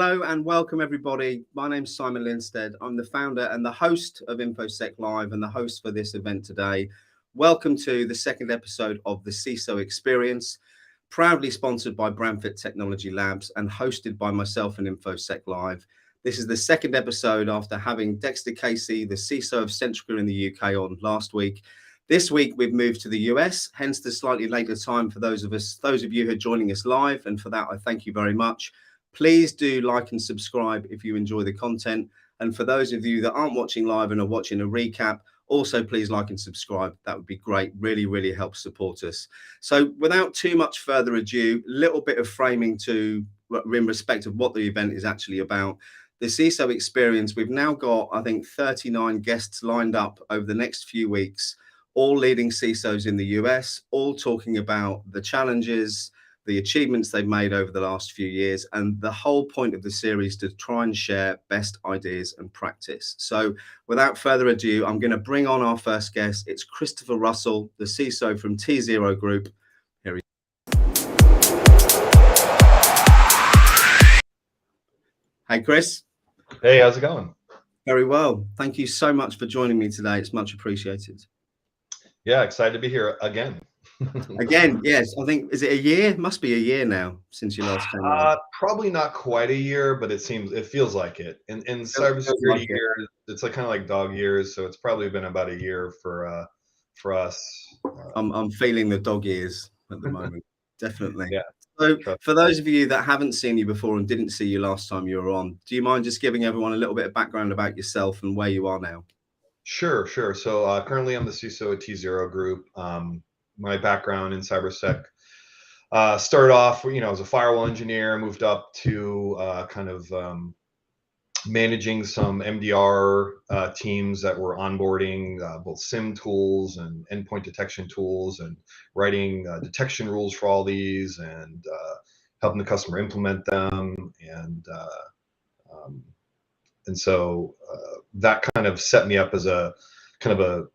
Hello and welcome everybody. My name's Simon Linstead. I'm the founder and the host of InfoSec Live and the host for this event today. Welcome to the second episode of the CISO Experience, proudly sponsored by Bramfit Technology Labs and hosted by myself and InfoSec Live. This is the second episode after having Dexter Casey, the CISO of Centrica in the UK, on last week. This week we've moved to the US, hence the slightly later time for those of you who are joining us live, and for that I thank you very much. Please do like and subscribe if you enjoy the content. And for those of you that aren't watching live and are watching a recap, also please like and subscribe. That would be great. Really, really helps support us. So without too much further ado, a little bit of framing in respect of what the event is actually about. The CISO Experience, we've now got, I think, 39 guests lined up over the next few weeks, all leading CISOs in the US, all talking about the challenges, the achievements they've made over the last few years, and the whole point of the series to try and share best ideas and practice. So without further ado, I'm going to bring on our first guest. It's Christopher Russell, the CISO from tZero Group. Here he is. Hey, Chris. Hey, how's it going? Very well. Thank you so much for joining me today. It's much appreciated. Yeah, excited to be here again. Again, yes. I think, is it a year? Must be a year now since you last came on. Probably not quite a year, but it feels like it. In cybersecurity years, it's like kind of like dog years, so it's probably been about a year for us. I'm feeling the dog years at the moment. Definitely. Yeah. So for those of you that haven't seen you before and didn't see you last time you were on, do you mind just giving everyone a little bit of background about yourself and where you are now? Sure. So currently I'm the CISO at tZero Group. My background in cybersec started off, as a firewall engineer, moved up to managing some MDR teams that were onboarding both SIEM tools and endpoint detection tools, and writing detection rules for all these, and helping the customer implement them. And so that kind of set me up as a kind of a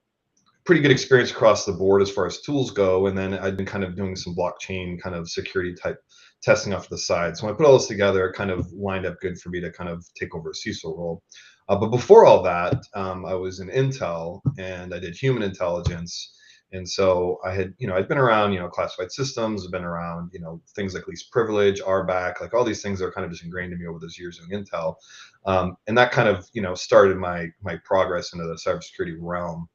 pretty good experience across the board as far as tools go. And then I've been kind of doing some blockchain kind of security type testing off to the side. So when I put all this together, it kind of lined up good for me to kind of take over a CISO role. But before all that, I was in Intel and I did human intelligence. And so I had, I'd been around, classified systems, I've been around, things like least privilege, RBAC, like all these things are kind of just ingrained in me over those years doing Intel. And that kind of, started my progress into the cybersecurity realm.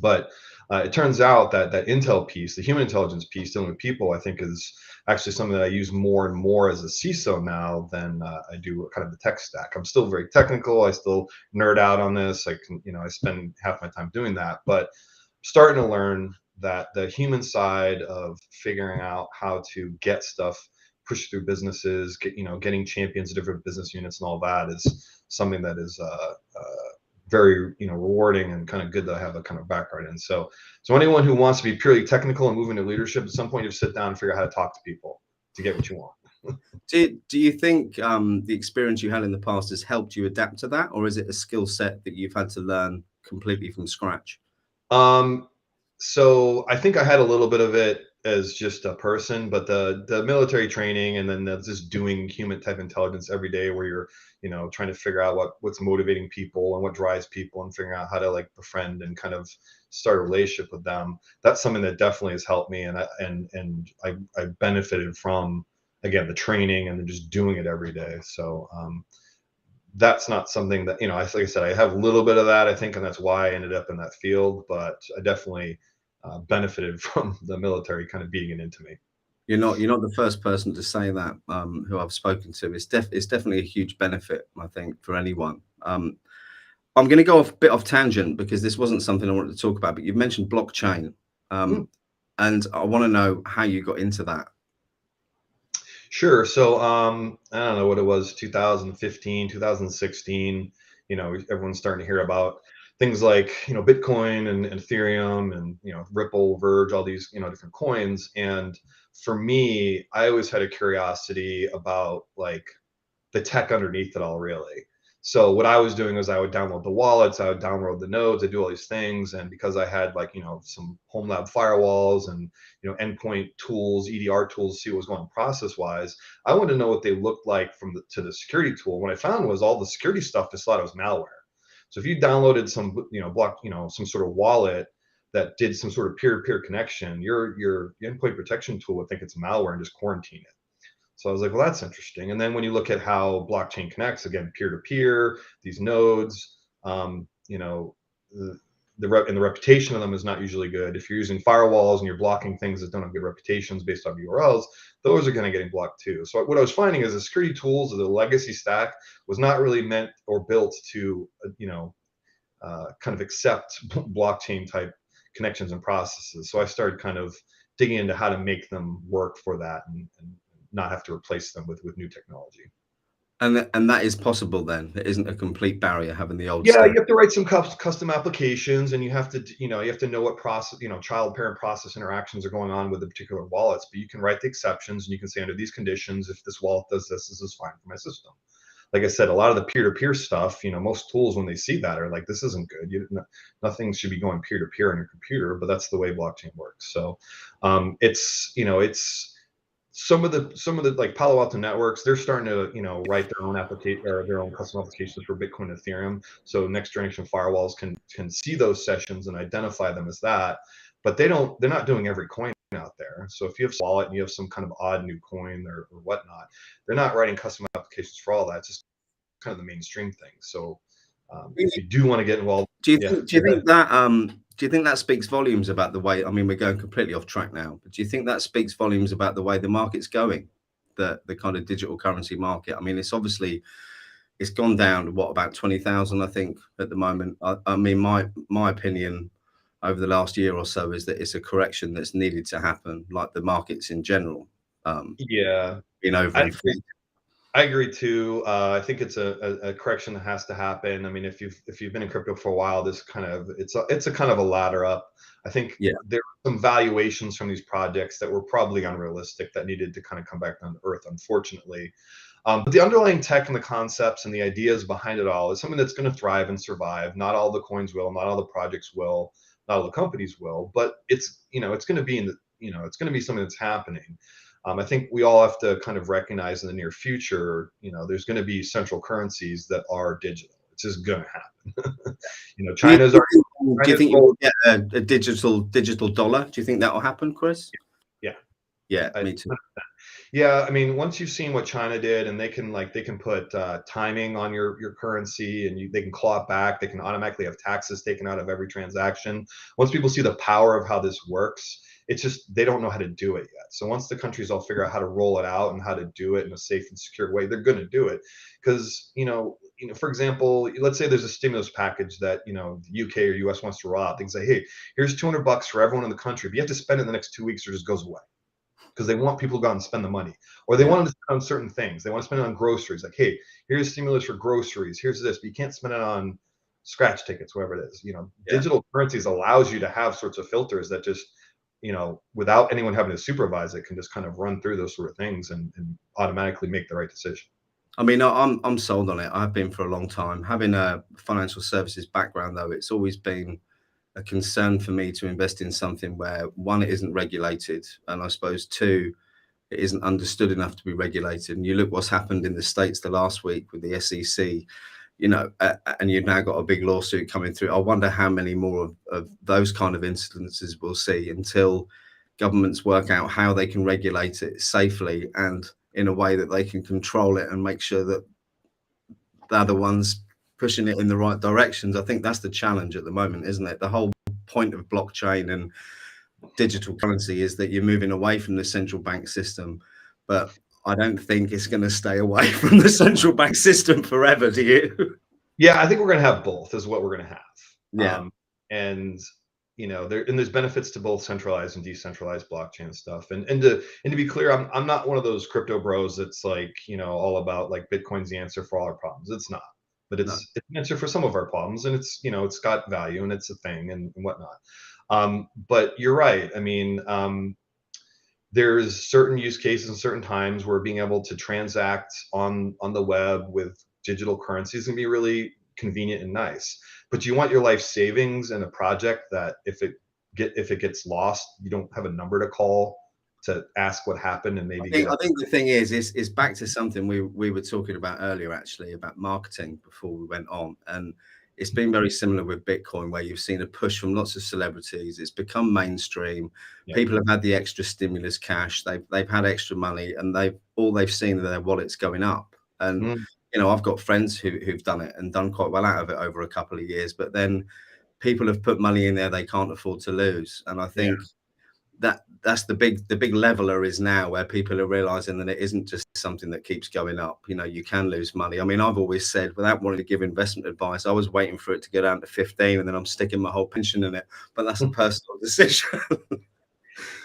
But it turns out that Intel piece, the human intelligence piece, dealing with people, I think is actually something that I use more and more as a CISO now than I do kind of the tech stack. I'm still very technical. I still nerd out on this. I spend half my time doing that. But starting to learn that the human side of figuring out how to get stuff pushed through businesses, getting champions of different business units and all that is something that is very rewarding and kind of good to have a kind of background in. So anyone who wants to be purely technical and move into leadership, at some point you have to sit down and figure out how to talk to people to get what you want. Do you think the experience you had in the past has helped you adapt to that, or is it a skill set that you've had to learn completely from scratch? So I think I had a little bit of it as just a person, but the military training and then just doing human type intelligence every day, where you're trying to figure out what's motivating people and what drives people, and figuring out how to like befriend and kind of start a relationship with them. That's something that definitely has helped me, and I benefited from, again, the training and then just doing it every day. So that's not something that, like I said, I have a little bit of that, I think, and that's why I ended up in that field. But I definitely benefited from the military kind of beating it into me. You're not the first person to say that who I've spoken to. It's definitely a huge benefit, I think, for anyone. I'm going to go a bit off tangent because this wasn't something I wanted to talk about, but you've mentioned blockchain, and I want to know how you got into that. Sure. So I don't know what it was, 2015, 2016, everyone's starting to hear about things like, Bitcoin and Ethereum and, Ripple, Verge, all these, different coins. And for me, I always had a curiosity about like the tech underneath it all, really. So what I was doing was I would download the wallets, I would download the nodes, I do all these things, and because I had like some home lab firewalls and endpoint tools, EDR tools, to see what was going on process wise, I wanted to know what they looked like from to the security tool. What I found was all the security stuff just thought it was malware. So if you downloaded some some sort of wallet that did some sort of peer-to-peer connection, your endpoint protection tool would think it's malware and just quarantine it. So I was like, well, that's interesting. And then when you look at how blockchain connects, again, peer-to-peer, these nodes, and the reputation of them is not usually good. If you're using firewalls and you're blocking things that don't have good reputations based on URLs, those are going to getting blocked too. So what I was finding is the security tools of the legacy stack was not really meant or built to, kind of accept blockchain type connections and processes. So I started kind of digging into how to make them work for that and not have to replace them with new technology. And that is possible then. It isn't a complete barrier having the old Yeah, stack. you have to write some custom applications, and you have to know what process, child parent process interactions are going on with the particular wallets. But you can write the exceptions, and you can say under these conditions, if this wallet does this is fine for my system. Like I said, a lot of the peer-to-peer stuff, most tools when they see that are like, this isn't good. Nothing should be going peer-to-peer on your computer, but that's the way blockchain works. So it's some of the like Palo Alto networks, they're starting to write their own application or their own custom applications for Bitcoin and Ethereum. So next generation firewalls can see those sessions and identify them as that, but they're not doing every coin out there. So if you have a wallet and you have some kind of odd new coin or whatnot, they're not writing custom applications for all that. It's just kind of the mainstream thing. So if you do want to get involved, Do you think that speaks volumes about the way? I mean, we're going completely off track now, but do you think that speaks volumes about the way the market's going, the kind of digital currency market? I mean, it's gone down to what, about 20,000, I think, at the moment. I mean, my opinion over the last year or so is that it's a correction that's needed to happen, like the markets in general. yeah, Being overinflated. I agree too. I think it's a correction that has to happen. I mean, if you've been in crypto for a while, it's a kind of a ladder up. I think Yeah. there were some valuations from these projects that were probably unrealistic that needed to kind of come back down to earth, unfortunately. But the underlying tech and the concepts and the ideas behind it all is something that's going to thrive and survive. Not all the coins will, not all the projects will, not all the companies will, but it's going to be it's going to be something that's happening. I think we all have to kind of recognize in the near future, there's going to be central currencies that are digital. It's just going to happen. China's Do you think you'll get a digital dollar? Do you think that will happen, Chris? Yeah. Yeah, me too. Yeah, I mean, once you've seen what China did, and they can put timing on your currency, and they can claw it back. They can automatically have taxes taken out of every transaction. Once people see the power of how this works, it's just they don't know how to do it yet. So once the countries all figure out how to roll it out and how to do it in a safe and secure way, they're going to do it. Because for example, let's say there's a stimulus package that the UK or US wants to roll out. They can say, hey, here's $200 for everyone in the country, but you have to spend it in the next 2 weeks or it just goes away. Because they want people to go out and spend the money, or they want to spend on certain things. They want to spend it on groceries. Like, hey, here's stimulus for groceries. Here's this, but you can't spend it on scratch tickets, whatever it is. Digital currencies allows you to have sorts of filters that just, without anyone having to supervise it, can just kind of run through those sort of things and automatically make the right decision. I mean, I'm sold on it. I've been for a long time. Having a financial services background, though, it's always been a concern for me to invest in something where, one, it isn't regulated, and I suppose two, it isn't understood enough to be regulated. And you look what's happened in the States the last week with the SEC, and you've now got a big lawsuit coming through. I wonder how many more of those kind of incidences we'll see until governments work out how they can regulate it safely and in a way that they can control it and make sure that they're the ones pushing it in the right directions. I think that's the challenge at the moment, isn't it? The whole point of blockchain and digital currency is that you're moving away from the central bank system, but I don't think it's going to stay away from the central bank system forever. Do you? Yeah, I think we're going to have both is what we're going to have. Yeah. And there's benefits to both centralized and decentralized blockchain stuff. And to be clear, I'm not one of those crypto bros that's like, all about like Bitcoin's the answer for all our problems. It's not, but it's an answer for some of our problems, and it's it's got value and it's a thing and whatnot. But you're right. I mean, there's certain use cases and certain times where being able to transact on the web with digital currency is going to be really convenient and nice. But you want your life savings in a project that if it gets lost, you don't have a number to call to ask what happened and maybe I think the thing is back to something we were talking about earlier, actually, about marketing before we went on. And it's been very similar with Bitcoin, where you've seen a push from lots of celebrities. It's become mainstream. Yeah. People have had the extra stimulus cash. They've had extra money, and they've seen their wallets going up. And you know, I've got friends who've done it and done quite well out of it over a couple of years. But then people have put money in there they can't afford to lose. And I think that's the big leveler is now, where people are realizing that it isn't just something that keeps going up. You know, you can lose money. I mean, I've always said, without wanting to give investment advice, I was waiting for it to go down to 15 and then I'm sticking my whole pension in it, but that's a personal decision.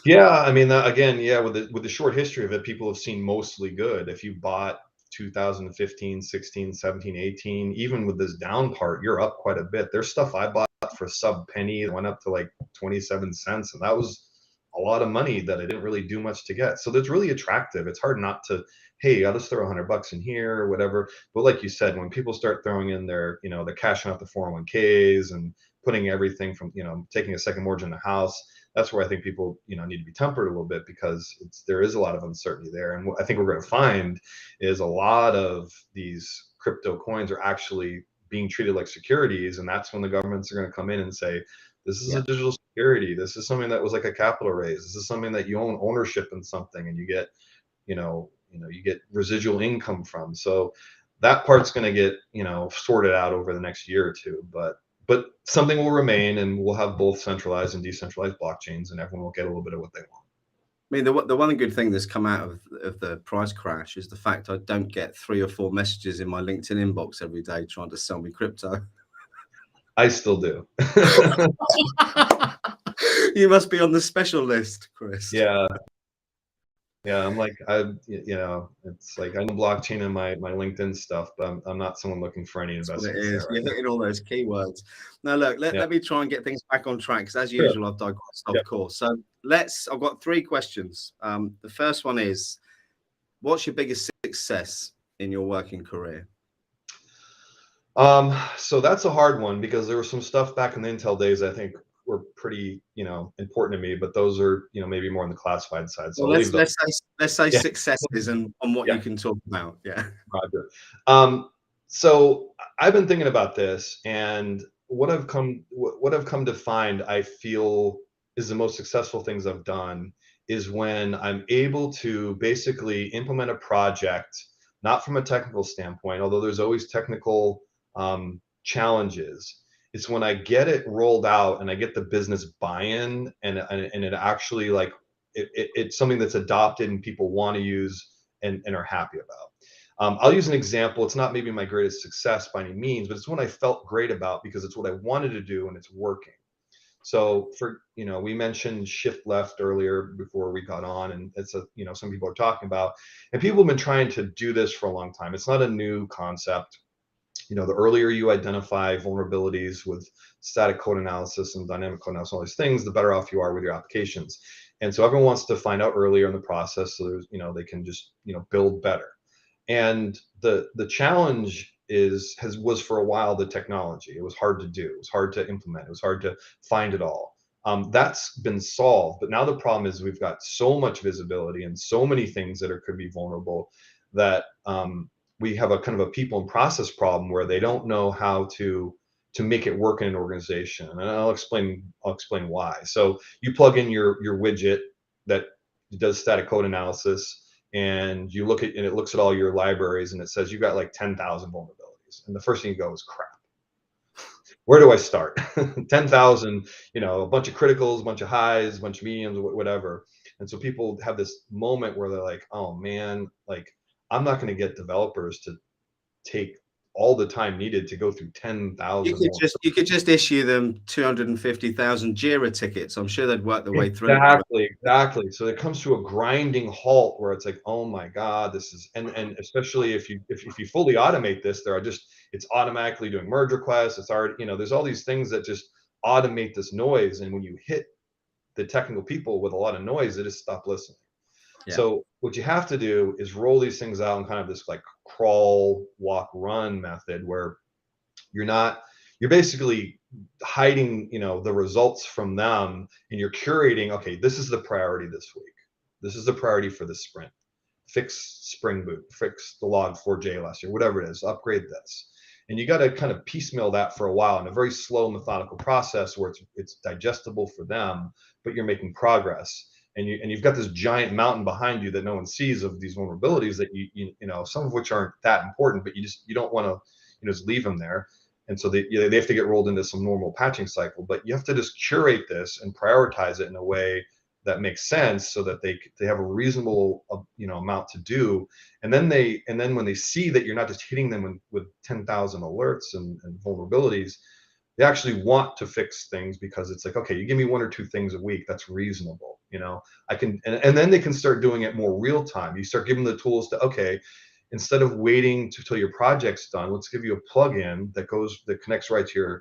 Yeah, I mean, again, yeah, with the short history of it, people have seen mostly good. If you bought 2015, 16, 17, 18, even with this down part, you're up quite a bit. There's stuff I bought for sub penny that went up to like 27 cents, and that was a lot of money that I didn't really do much to get. So that's really attractive. It's hard not to, hey, I'll just throw $100 in here or whatever. But like you said, when people start throwing in their, you know, they're cashing out the 401ks and putting everything from, you know, taking a second mortgage in the house, that's where I think people, you know, need to be tempered a little bit, because there is a lot of uncertainty there. And what I think we're going to find is a lot of these crypto coins are actually being treated like securities. And that's when the governments are going to come in and say, this is a digital security. This is something that was like a capital raise. This is something that you own ownership in something, and you get, you get residual income from. So that part's going to get, you know, sorted out over the next year or two. But something will remain, and we'll have both centralized and decentralized blockchains, and everyone will get a little bit of what they want. I mean, the one good thing that's come out of the price crash is the fact I don't get 3 or 4 messages in my LinkedIn inbox every day trying to sell me crypto. I still do. You must be on the special list, Chris. Yeah. Yeah, I'm like, you know, it's like I know blockchain in my LinkedIn stuff, but I'm not someone looking for any investments there right You're hitting all those keywords. Now, look, let me try and get things back on track, because as usual, I've digressed, of course. So I've got 3 questions. The first one is, what's your biggest success in your working career? So that's a hard one, because there was some stuff back in the Intel days I think were pretty, you know, important to me, but those are, you know, maybe more on the classified side. So Well, I'll leave those. let's say successes and on what Yeah. you can talk about. Yeah. Roger. So I've been thinking about this, and what I've come to find, I feel, is the most successful things I've done is when I'm able to basically implement a project, not from a technical standpoint, although there's always technical challenges. It's when I get it rolled out and I get the business buy-in, and it actually, like, it's something that's adopted and people want to use and are happy about. I'll use an example. It's not maybe my greatest success by any means, but it's one I felt great about because it's what I wanted to do and it's working. So we mentioned shift left earlier before we got on, and it's some people are talking about, and people have been trying to do this for a long time. It's not a new concept. The earlier you identify vulnerabilities with static code analysis and dynamic code analysis, all these things, the better off you are with your applications. And so everyone wants to find out earlier in the process, so there's, they can just, build better. And the challenge was for a while the technology. It was hard to do. It was hard to implement. It was hard to find it all. That's been solved, but now the problem is we've got so much visibility and so many things that could be vulnerable that we have a kind of a people and process problem where they don't know how to make it work in an organization. And I'll explain why. So you plug in your widget that does static code analysis, and you look at, and it looks at all your libraries, and it says you got like 10,000 vulnerabilities. And the first thing you go is, crap. Where do I start? 10,000, a bunch of criticals, a bunch of highs, a bunch of mediums, whatever. And so people have this moment where they're like, oh man, like, I'm not going to get developers to take all the time needed to go through 10,000. You could just issue them 250,000 JIRA tickets. I'm sure they'd work their way through. Exactly. So it comes to a grinding halt where it's like, oh my God, this is, and especially if you fully automate this, it's automatically doing merge requests. It's already, there's all these things that just automate this noise. And when you hit the technical people with a lot of noise, they just stop listening. Yeah. So what you have to do is roll these things out in kind of this like crawl, walk, run method where you're basically hiding, the results from them, and you're curating, okay, this is the priority this week. This is the priority for this sprint. Fix Spring Boot, fix the log4j last year, whatever it is, upgrade this. And you got to kind of piecemeal that for a while in a very slow, methodical process where it's digestible for them, but you're making progress. And you've got this giant mountain behind you that no one sees of these vulnerabilities that some of which aren't that important, but you don't want to just leave them there. And so they have to get rolled into some normal patching cycle. But you have to just curate this and prioritize it in a way that makes sense so that they have a reasonable amount to do. And then when they see that you're not just hitting them with 10,000 alerts and vulnerabilities, they actually want to fix things, because it's like, okay, you give me 1 or 2 things a week, that's reasonable. I can, and then they can start doing it more real time. You start giving them the tools to, okay, instead of waiting till your project's done, let's give you a plugin that connects right to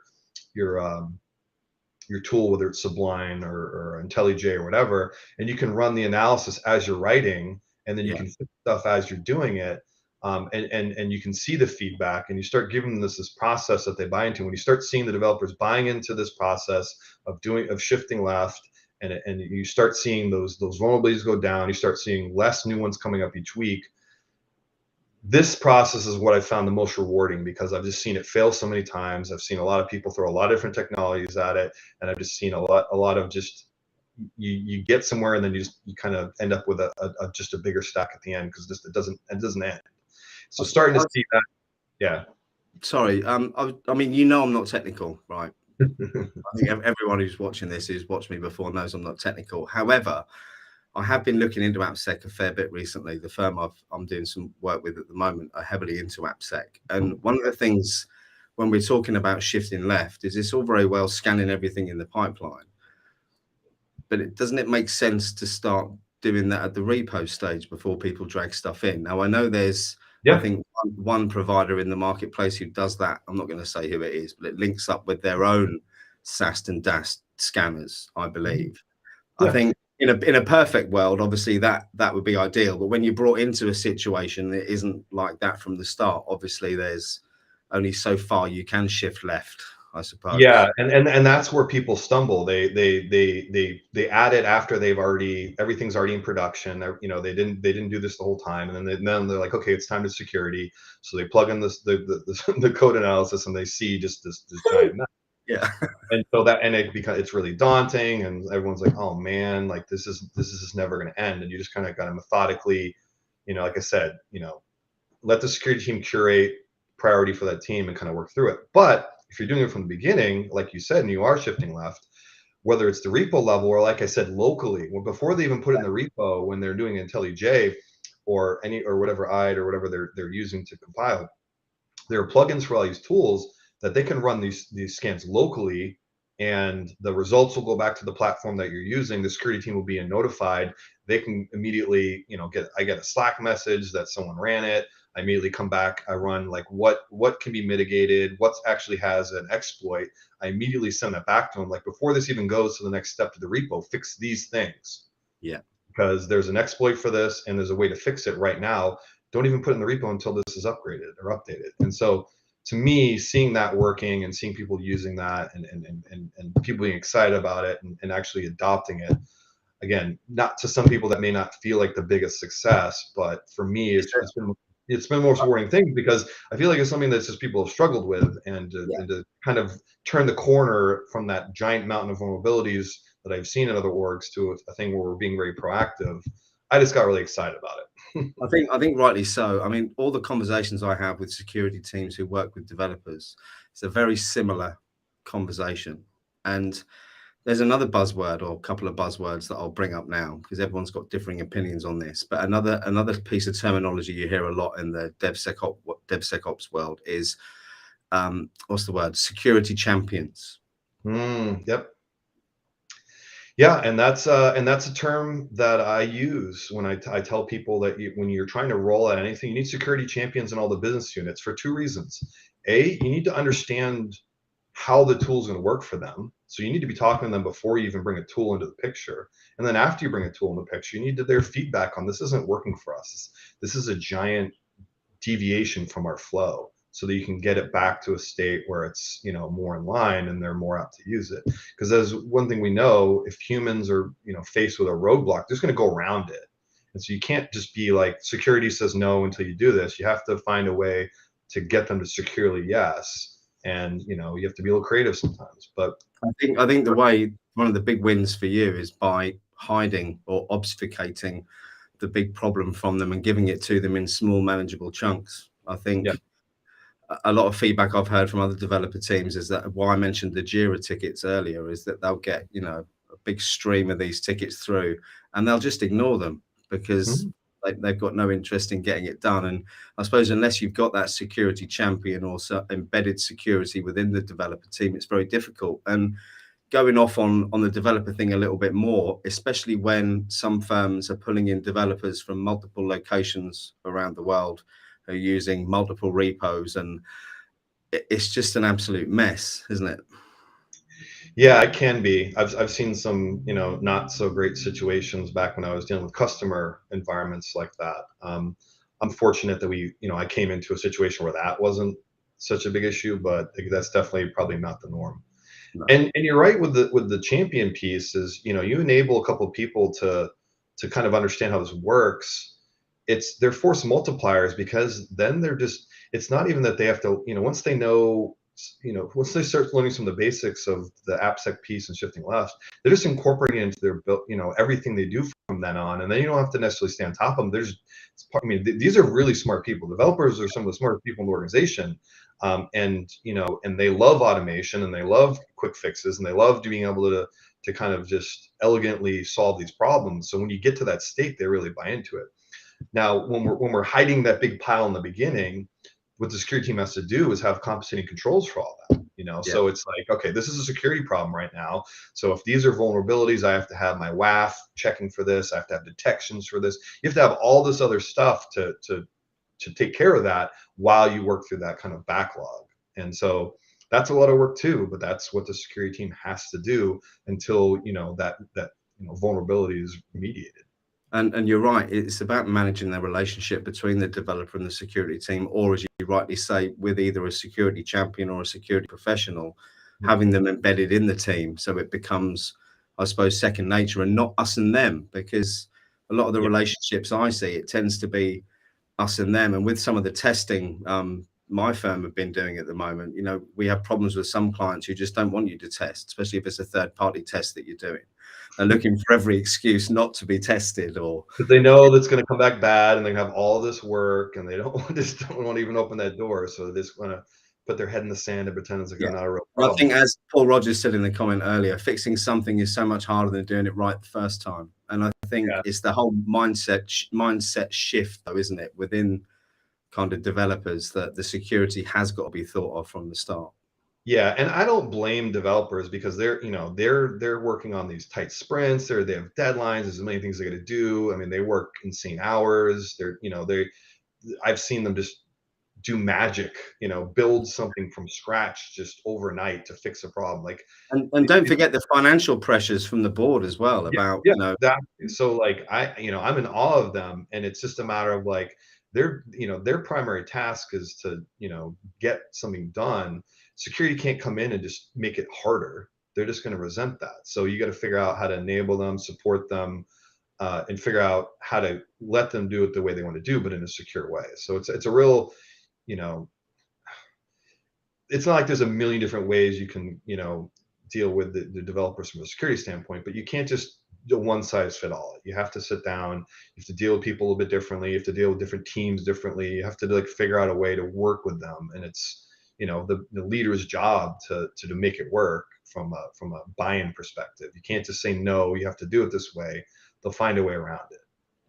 your tool, whether it's Sublime or IntelliJ or whatever, and you can run the analysis as you're writing, and then you can fix stuff as you're doing it. And you can see the feedback, and you start giving them this process that they buy into. When you start seeing the developers buying into this process of shifting left, and you start seeing those vulnerabilities go down, you start seeing less new ones coming up each week. This process is what I found the most rewarding, because I've just seen it fail so many times. I've seen a lot of people throw a lot of different technologies at it, and I've just seen a lot of just you get somewhere, and then you kind of end up with just a bigger stack at the end, because it doesn't end. So starting to see that, yeah. Sorry, I mean, I'm not technical, right? I think everyone who's watching this, who's watched me before, knows I'm not technical. However, I have been looking into AppSec a fair bit recently. The firm I'm doing some work with at the moment are heavily into AppSec. And one of the things when we're talking about shifting left is it's all very well scanning everything in the pipeline, but doesn't it make sense to start doing that at the repo stage before people drag stuff in? Now, I know there's, I think, one provider in the marketplace who does that. I'm not going to say who it is, but it links up with their own SAST and DAST scanners, I believe. I think in a perfect world, obviously that would be ideal. But when you're brought into a situation that isn't like that from the start, obviously there's only so far you can shift left, I suppose. Yeah, and that's where people stumble. They add it after everything's already in production. They didn't do this the whole time, and then they're like, okay, it's time to security. So they plug in the code analysis, and they see just this giant mess. Yeah. And so it's really daunting, and everyone's like, oh man, like this is just never going to end. And you just kind of got to methodically, like I said, let the security team curate priority for that team and kind of work through it. But if you're doing it from the beginning, like you said, and you are shifting left, whether it's the repo level or, like I said, locally, before they even put it in the repo, when they're doing IntelliJ or whatever IDE or whatever they're using to compile, there are plugins for all these tools that they can run these scans locally, and the results will go back to the platform that you're using. The security team will be notified. They can immediately, I get a Slack message that someone ran it. I immediately come back. I run like what can be mitigated, what actually has an exploit. I immediately send that back to them. Like, before this even goes to the next step to the repo, fix these things. Yeah. Because there's an exploit for this, and there's a way to fix it right now. Don't even put it in the repo until this is upgraded or updated. And so, to me, seeing that working and seeing people using that and people being excited about it and actually adopting it, again, not to some people that may not feel like the biggest success, but for me, it's been the most rewarding thing, because I feel like it's something that's just people have struggled with, and to kind of turn the corner from that giant mountain of vulnerabilities that I've seen in other orgs to a thing where we're being very proactive. I just got really excited about it. I think rightly so. I mean, all the conversations I have with security teams who work with developers, it's a very similar conversation. And there's another buzzword, or a couple of buzzwords, that I'll bring up now, because everyone's got differing opinions on this. But another piece of terminology you hear a lot in the DevSecOps world is what's the word? Security champions. Yep. Yeah, and that's a term that I use when I tell people that when you're trying to roll out anything, you need security champions in all the business units for 2 reasons. A, you need to understand how the tool is going to work for them. So you need to be talking to them before you even bring a tool into the picture. And then after you bring a tool in the picture, you need their feedback on, this isn't working for us. This is a giant deviation from our flow, so that you can get it back to a state where it's, you know, more in line and they're more apt to use it. Because as one thing we know, if humans are, you know, faced with a roadblock, they're just going to go around it. And so you can't just be like, security says no until you do this. You have to find a way to get them to securely yes. And, you know, you have to be a little creative sometimes. But I think the way, one of the big wins for you is by hiding or obfuscating the big problem from them and giving it to them in small, manageable chunks. I think yeah. a lot of feedback I've heard from other developer teams is that, why I mentioned the Jira tickets earlier, is that they'll get, you know, a big stream of these tickets through and they'll just ignore them because they've got no interest in getting it done. And I suppose unless you've got that security champion or embedded security within the developer team, it's very difficult. And going off on the developer thing a little bit more, especially when some firms are pulling in developers from multiple locations around the world who are using multiple repos, and it's just an absolute mess, isn't it? Yeah, it can be. I've seen some, you know, not so great situations back when I was dealing with customer environments like that. I'm fortunate that I came into a situation where that wasn't such a big issue, but that's definitely probably not the norm. No. And you're right with the champion piece is, you know, you enable a couple of people to kind of understand how this works. They're force multipliers, because then it's not even that they have to, you know, once they know, you know, once they start learning some of the basics of the AppSec piece and shifting left, they're just incorporating it into their, you know, everything they do from then on. And then you don't have to necessarily stay on top of them. I mean, these are really smart people. Developers are some of the smartest people in the organization. And, you know, and they love automation and they love quick fixes and they love being able to kind of just elegantly solve these problems. So when you get to that state, they really buy into it. Now, when we're hiding that big pile in the beginning, what the security team has to do is have compensating controls for all that, you know. Yeah. So it's like, okay, this is a security problem right now. So if these are vulnerabilities, I have to have my WAF checking for this. I have to have detections for this. You have to have all this other stuff to take care of that while you work through that kind of backlog. And so that's a lot of work too, but that's what the security team has to do until, you know, that you know, vulnerability is remediated. And you're right, it's about managing the relationship between the developer and the security team, or as you rightly say, with either a security champion or a security professional, having them embedded in the team so it becomes, I suppose, second nature and not us and them. Because a lot of the relationships I see, it tends to be us and them. And with some of the testing my firm have been doing at the moment, you know, we have problems with some clients who just don't want you to test, especially if it's a third-party test that you're doing. They're looking for every excuse not to be tested, or because they know that's going to come back bad and they have all this work and they just don't want to even open that door. So they just want to put their head in the sand and pretend it's like not a real problem. I think, as Paul Rogers said in the comment earlier, fixing something is so much harder than doing it right the first time. And I think it's the whole mindset shift, though, isn't it, within kind of developers, that the security has got to be thought of from the start. Yeah, and I don't blame developers, because they're, you know, they're working on these tight sprints. They have deadlines. There's a million things they got to do. I mean, they work insane hours. I've seen them just do magic, you know, build something from scratch just overnight to fix a problem. Like, And don't forget the financial pressures from the board as well about, yeah, you know. exactly. So like I'm in awe of them, and it's just a matter of like, their primary task is to, you know, get something done. Security can't come in and just make it harder. They're just going to resent that. So you got to figure out how to enable them, support them, and figure out how to let them do it the way they want to do, but in a secure way. So it's a real, you know, it's not like there's a million different ways you can, you know, deal with the developers from a security standpoint, but you can't just do one size fit all. You have to sit down, you have to deal with people a little bit differently, you have to deal with different teams differently, you have to like figure out a way to work with them. And it's, you know, the leader's job to make it work from a buy-in perspective. You can't just say no, you have to do it this way. They'll find a way around it.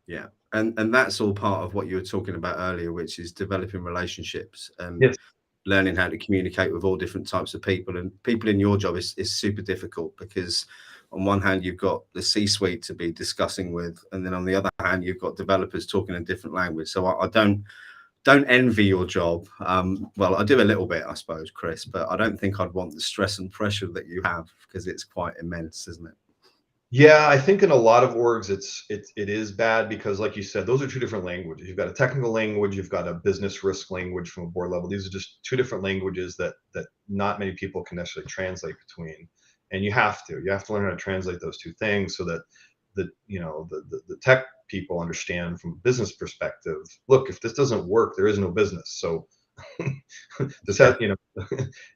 Yeah. And that's all part of what you were talking about earlier, which is developing relationships and Yes. learning how to communicate with all different types of people. And people in your job is super difficult, because on one hand you've got the C-suite to be discussing with, and then on the other hand you've got developers talking a different language. So I don't don't envy your job. Well, I do a little bit, I suppose, Chris, but I don't think I'd want the stress and pressure that you have, because it's quite immense, isn't it? Yeah, I think in a lot of orgs, it is bad because, like you said, those are two different languages. You've got a technical language, you've got a business risk language from a board level. These are just two different languages that not many people can necessarily translate between, and you have to learn how to translate those two things so that the tech people understand from a business perspective. Look, if this doesn't work, there is no business. So this Yeah. has,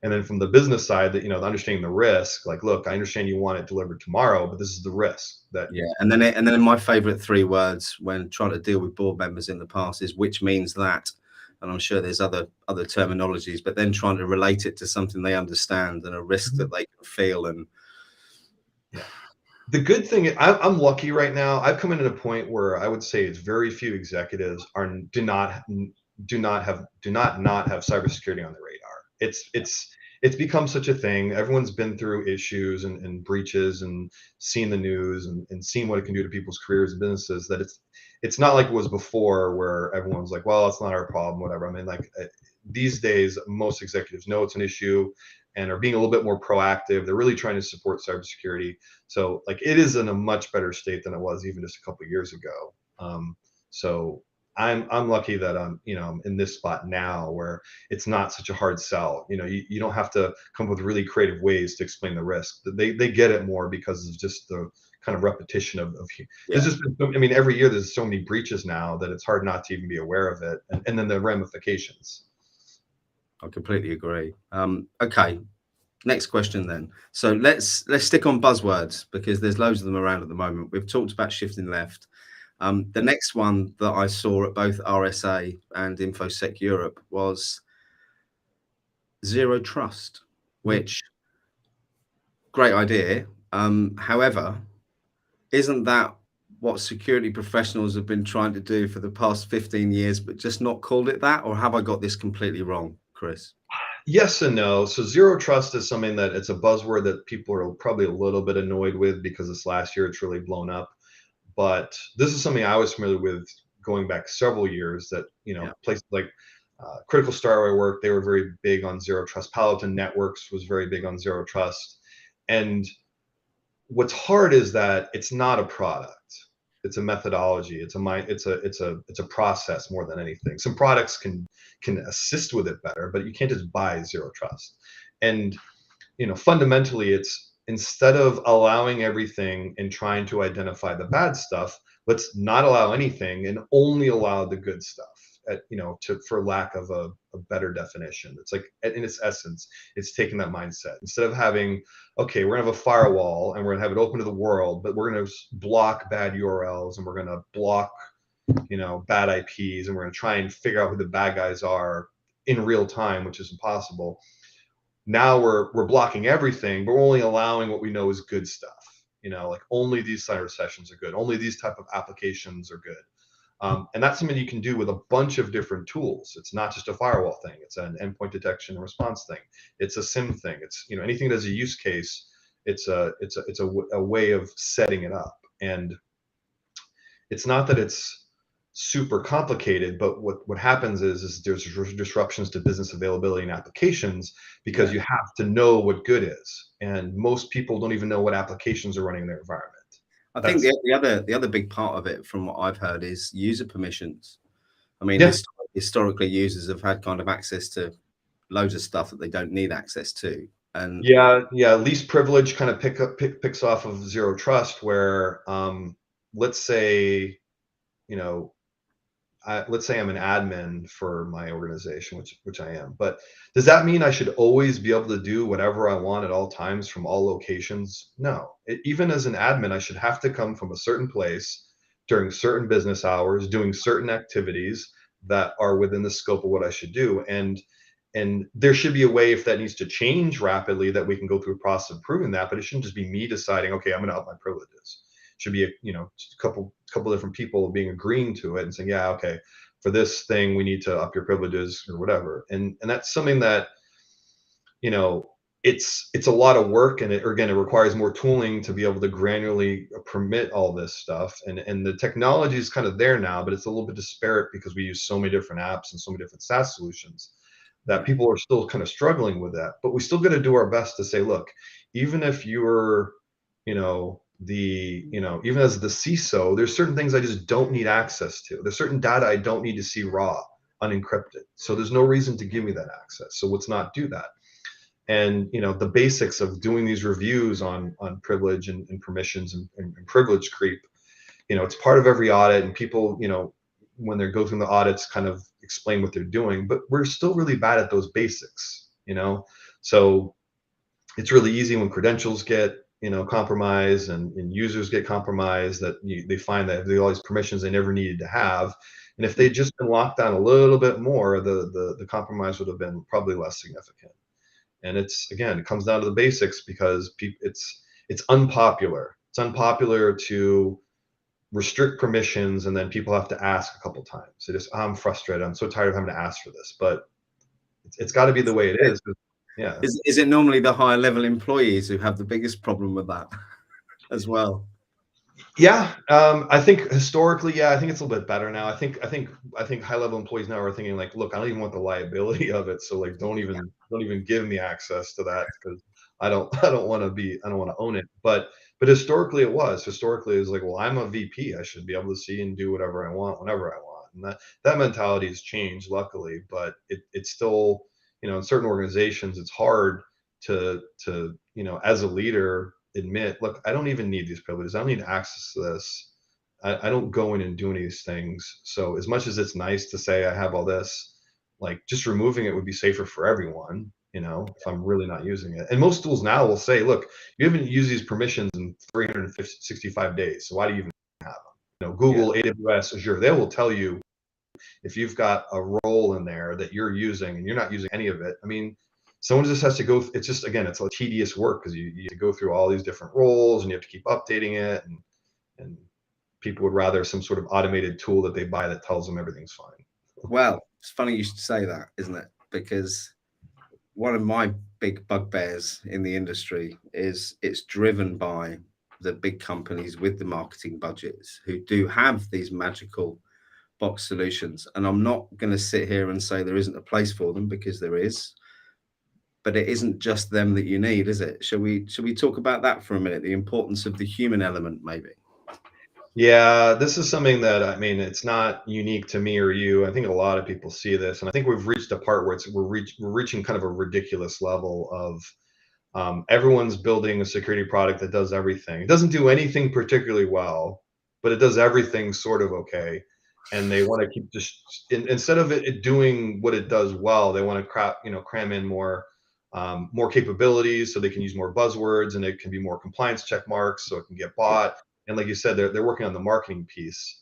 and then from the business side, that understanding the risk, like, look, I understand you want it delivered tomorrow, but this is the risk that. Yeah, and then my favorite three words when trying to deal with board members in the past is "which means that," and I'm sure there's other terminologies, but then trying to relate it to something they understand and a risk that they can feel. And Yeah. The good thing, I'm lucky right now. I've come in at a point where I would say it's very few executives do not have cybersecurity on their radar. It's become such a thing. Everyone's been through issues and breaches and seen the news and seen what it can do to people's careers and businesses, that it's not like it was before where everyone's like, well, it's not our problem, whatever. I mean, like, these days, most executives know it's an issue and are being a little bit more proactive. They're really trying to support cybersecurity. So, like, it is in a much better state than it was even just a couple of years ago. So I'm lucky that I'm in this spot now where it's not such a hard sell. You don't have to come up with really creative ways to explain the risk. They get it more because of just the kind of repetition of yeah, there's just been, I mean, every year there's so many breaches now that it's hard not to even be aware of it, and then the ramifications. I completely agree. Okay, next question then. So let's stick on buzzwords because there's loads of them around at the moment. We've talked about shifting left. The next one that I saw at both RSA and InfoSec Europe was zero trust, which great idea. However, isn't that what security professionals have been trying to do for the past 15 years, but just not called it that? Or have I got this completely wrong, Chris? Yes and no. So zero trust is something that it's a buzzword that people are probably a little bit annoyed with because this last year it's really blown up. But this is something I was familiar with going back several years. That Yeah. places like Critical Star where I worked, they were very big on zero trust. Palo Alto Networks was very big on zero trust. And what's hard is that it's not a product. It's a methodology. It's a process more than anything. Some products can assist with it better, but you can't just buy zero trust. And fundamentally, it's instead of allowing everything and trying to identify the bad stuff, let's not allow anything and only allow the good stuff. For lack of a better definition, it's like, in its essence, it's taking that mindset instead of having, okay, we're gonna have a firewall and we're gonna have it open to the world, but we're gonna block bad URLs and we're gonna block bad IPs, and we're gonna try and figure out who the bad guys are in real time, which is impossible. Now we're blocking everything, but we're only allowing what we know is good stuff. Like, only these cyber sessions are good. Only these type of applications are good. And that's something you can do with a bunch of different tools. It's not just a firewall thing. It's an endpoint detection and response thing. It's a SIEM thing. It's anything that's a use case. It's a way of setting it up. And it's not that it's super complicated, but what happens is there's disruptions to business availability and applications because Yeah. you have to know what good is, and most people don't even know what applications are running in their environment. I think That's the other big part of it, from what I've heard, is user permissions. I mean, Yeah, historically, users have had kind of access to loads of stuff that they don't need access to. And yeah. Least privilege kind of picks off of zero trust, where let's say you know let's say I'm an admin for my organization, which I am. But does that mean I should always be able to do whatever I want at all times from all locations? No. Even as an admin, I should have to come from a certain place during certain business hours, doing certain activities that are within the scope of what I should do. And there should be a way, if that needs to change rapidly, that we can go through a process of proving that. But it shouldn't just be me deciding, okay, I'm going to up my privileges. Should be a couple different people being agreeing to it and saying, yeah, okay, for this thing we need to up your privileges or whatever. And that's something that you know it's a lot of work, and it requires more tooling to be able to granularly permit all this stuff. And the technology is kind of there now, but it's a little bit disparate because we use so many different apps and so many different SaaS solutions that Yeah. people are still kind of struggling with that. But we still got to do our best to say, look, even if you're, even as the CISO, there's certain things I just don't need access to. There's certain data I don't need to see raw, unencrypted. So there's no reason to give me that access. So let's not do that. And the basics of doing these reviews on privilege and permissions and privilege creep, it's part of every audit, and people, when they go through the audits, kind of explain what they're doing, but we're still really bad at those basics. So it's really easy when credentials get compromised, and users get compromised, that they find that they have all these permissions they never needed to have. And if they'd just been locked down a little bit more, the compromise would have been probably less significant. And it comes down to the basics, because it's unpopular. It's unpopular to restrict permissions, and then people have to ask a couple times. I'm frustrated. I'm so tired of having to ask for this, but it's got to be the way it is. Yeah. Is it normally the higher level employees who have the biggest problem with that as well? Yeah, I think historically, yeah, I think it's a little bit better now. I think high level employees now are thinking like, look, I don't even want the liability of it, so like, don't even give me access to that, because I don't want to own it. But historically, it was like, well, I'm a VP, I should be able to see and do whatever I want whenever I want, and that mentality has changed, luckily. But it's still, in certain organizations, it's hard to as a leader, admit, look, I don't even need these privileges. I don't need access to this. I don't go in and do any of these things. So as much as it's nice to say I have all this, like, just removing it would be safer for everyone, if I'm really not using it. And most tools now will say, look, you haven't used these permissions in 365 days. So why do you even have them? Yeah. Google, AWS, Azure, they will tell you if you've got a role in there that you're using and you're not using any of it. I mean, someone just has to go. It's just, again, it's a tedious work, because you have to go through all these different roles, and you have to keep updating it, and people would rather some sort of automated tool that they buy that tells them everything's fine. Well, it's funny you should say that, isn't it? Because one of my big bugbears in the industry is it's driven by the big companies with the marketing budgets who do have these magical box solutions. And I'm not going to sit here and say there isn't a place for them, because there is. But it isn't just them that you need, is it? Shall we talk about that for a minute? The importance of the human element, maybe. Yeah, this is something that, I mean, it's not unique to me or you. I think a lot of people see this, and I think we've reached a part where we're reaching kind of a ridiculous level of, everyone's building a security product that does everything. It doesn't do anything particularly well, but it does everything sort of okay. And they want to keep just, instead of it doing what it does well, they want to cram in more capabilities, so they can use more buzzwords, and it can be more compliance check marks, so it can get bought. And like you said, they're working on the marketing piece.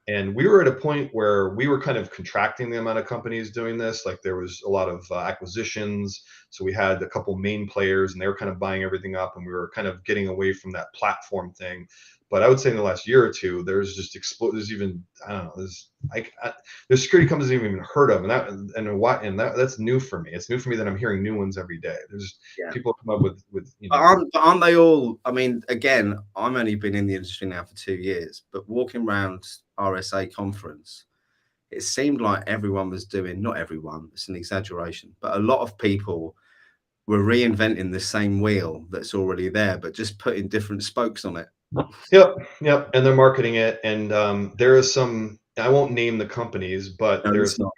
And we were at a point where we were kind of contracting the amount of companies doing this. Like, there was a lot of acquisitions. So we had a couple main players, and they were kind of buying everything up, and we were kind of getting away from that platform thing. But I would say in the last year or two, there's just there's even, I don't know, there's security companies I've even heard of, that's new for me. It's new for me that I'm hearing new ones every day. There's Yeah. people come up with Aren't they all? I mean, again, I'm only been in the industry now for 2 years, but walking around RSA conference, it seemed like everyone was doing, not everyone, it's an exaggeration, but a lot of people were reinventing the same wheel that's already there, but just putting different spokes on it. Yep, and they're marketing it, and there is some. I won't name the companies, but No, there's it's not.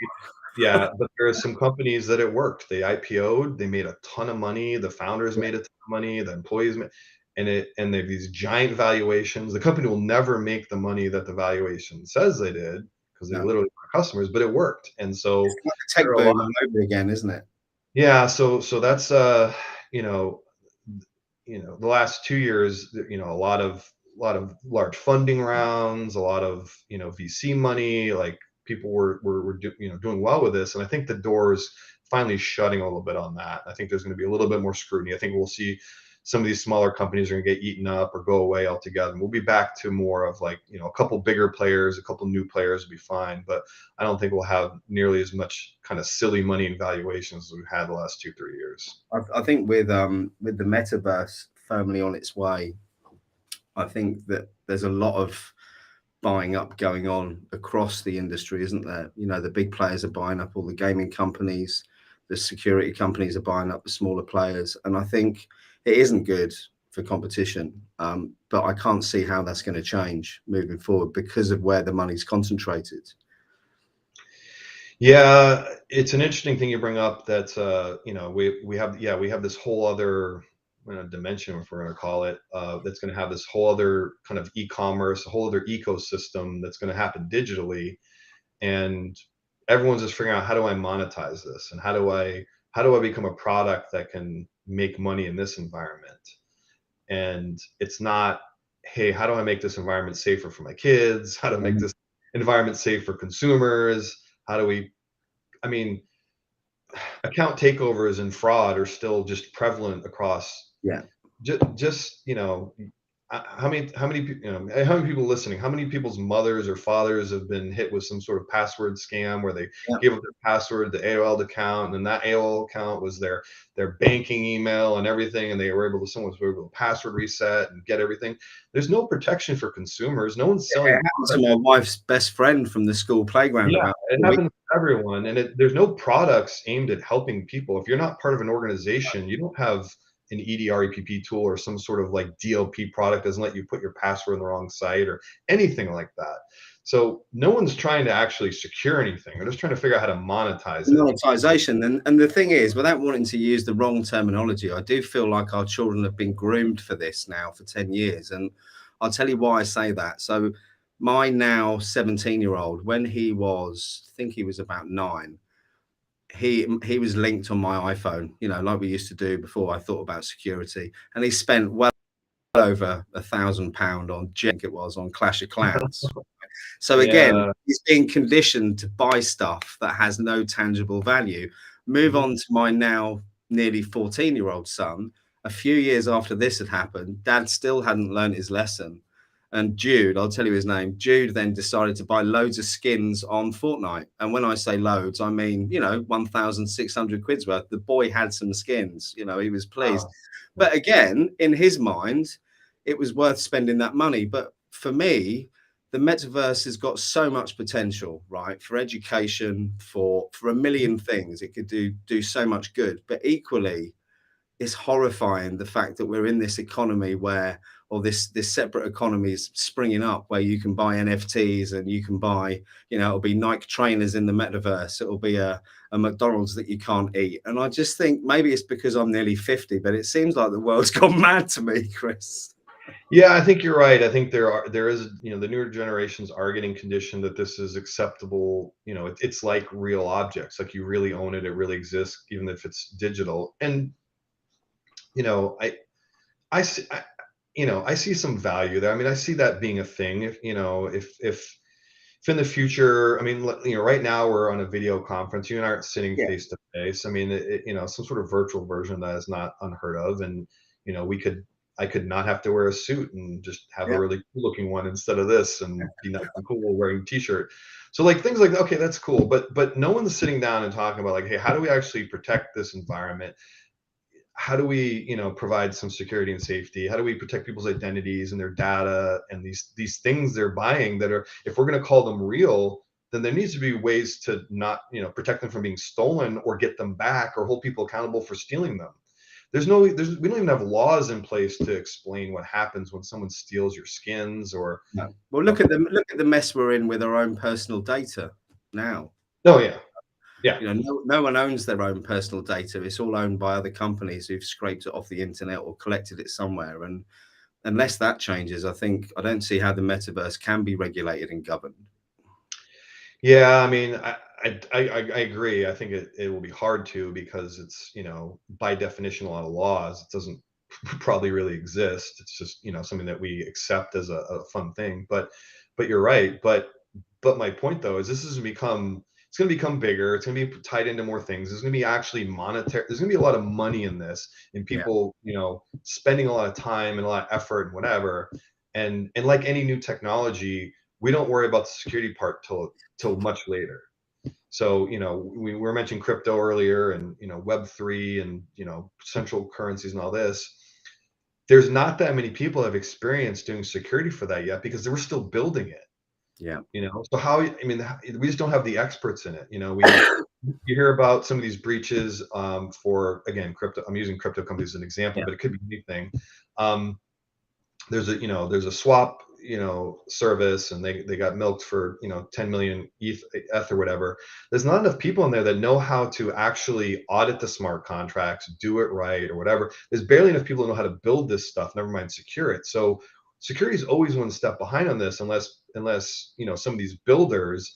yeah, but there are some companies that it worked. They IPO'd, they made a ton of money. The founders Yeah, made a ton of money. The employees made, and they have these giant valuations. The company will never make the money that the valuation says they did, because they no. literally are customers, but it worked. And It's so like a there tech are a lot. boom all over again, isn't it? Yeah, so that's you know the last 2 years, a lot of large funding rounds, a lot of VC money. Like, people were doing well with this, and I think the door's finally shutting a little bit on that. I think there's going to be a little bit more scrutiny. I think we'll see some of these smaller companies are going to get eaten up or go away altogether. And we'll be back to more of like, a couple bigger players, a couple new players will be fine. But I don't think we'll have nearly as much kind of silly money and valuations as we've had the last 2-3 years. I think with the metaverse firmly on its way, I think that there's a lot of buying up going on across the industry, isn't there? The big players are buying up all the gaming companies, the security companies are buying up the smaller players, and I think it isn't good for competition. But I can't see how that's going to change moving forward because of where the money's concentrated. Yeah, it's an interesting thing you bring up that we have this whole other dimension, if we're going to call it, that's going to have this whole other kind of e-commerce, a whole other ecosystem that's going to happen digitally, and everyone's just figuring out, how do I monetize this, and how do I become a product that can make money in this environment? And it's not, hey, how do I make this environment safer for my kids? How do I make this environment safe for consumers? How do we, I mean, account takeovers and fraud are still just prevalent across. Yeah. Just how many people listening, how many people's mothers or fathers have been hit with some sort of password scam where they gave up their password, the AOL account, and then that AOL account was their banking email and everything, and someone was able to password reset and get everything. There's no protection for consumers. No one's selling. It happened to my wife's best friend from the school playground. Yeah, it happens to everyone, and there's no products aimed at helping people. If you're not part of an organization, you don't have an EDR EPP tool or some sort of like DLP product doesn't let you put your password on the wrong site or anything like that. So no one's trying to actually secure anything. They're just trying to figure out how to monetize it. Monetization. And the thing is, without wanting to use the wrong terminology, I do feel like our children have been groomed for this now for 10 years. And I'll tell you why I say that. So my now 17-year-old, when he was, I think he was about 9, he was linked on my iPhone, like we used to do before I thought about security. And he spent well over £1,000 on Clash of Clans. So again, he's being conditioned to buy stuff that has no tangible value. Move on to my now nearly 14-year-old son. A few years after this had happened, Dad still hadn't learned his lesson. And Jude, I'll tell you his name, Jude then decided to buy loads of skins on Fortnite. And when I say loads, I mean, 1,600 quid's worth. The boy had some skins, he was pleased. But again, in his mind, it was worth spending that money. But for me, the metaverse has got so much potential, right? For education, for a million things. It could do so much good. But equally, it's horrifying the fact that we're in this economy where, or this separate economy is springing up where you can buy NFTs and you can buy, it'll be Nike trainers in the metaverse. It'll be a McDonald's that you can't eat. And I just think maybe it's because I'm nearly 50, but it seems like the world's gone mad to me, Chris. Yeah, I think you're right. I think there is, the newer generations are getting conditioned that this is acceptable. It's like real objects, like you really own it. It really exists, even if it's digital. And, I see some value there. I mean, I see that being a thing. If in the future, I mean, right now we're on a video conference. You and I aren't sitting face to face. I mean, some sort of virtual version that is not unheard of. And, I could not have to wear a suit and just have a really cool looking one instead of this and be not cool wearing a t-shirt. So like things like, okay, that's cool. But no one's sitting down and talking about like, hey, how do we actually protect this environment? How do we, provide some security and safety? How do we protect people's identities and their data and these things they're buying that are, if we're going to call them real, then there needs to be ways to not, protect them from being stolen or get them back or hold people accountable for stealing them. We don't even have laws in place to explain what happens when someone steals your skins or. No. Well, look at the mess we're in with our own personal data now. Oh yeah. Yeah. No one owns their own personal data. It's all owned by other companies who've scraped it off the internet or collected it somewhere. And unless that changes, I don't see how the metaverse can be regulated and governed. Yeah, I mean, I agree. I think it will be hard to, because it's, by definition, a lot of laws. It doesn't probably really exist. It's just, something that we accept as a fun thing. But you're right. But my point though is this has become, it's going to become bigger. It's going to be tied into more things. There's going to be actually monetary. There's going to be a lot of money in this, and Yeah. people, spending a lot of time and a lot of effort and whatever. And like any new technology, we don't worry about the security part till much later. So, we were mentioning crypto earlier, and Web3, and central currencies and all this. There's not that many people that have experience doing security for that yet, because they were still building it. Yeah. So we just don't have the experts in it. You hear about some of these breaches, for, again, crypto. I'm using crypto companies as an example, Yeah. but it could be anything. There's a swap, service, and they got milked for 10 million ETH or whatever. There's not enough people in there that know how to actually audit the smart contracts, do it right, or whatever. There's barely enough people who know how to build this stuff, never mind secure it. So security is always one step behind on this, unless some of these builders,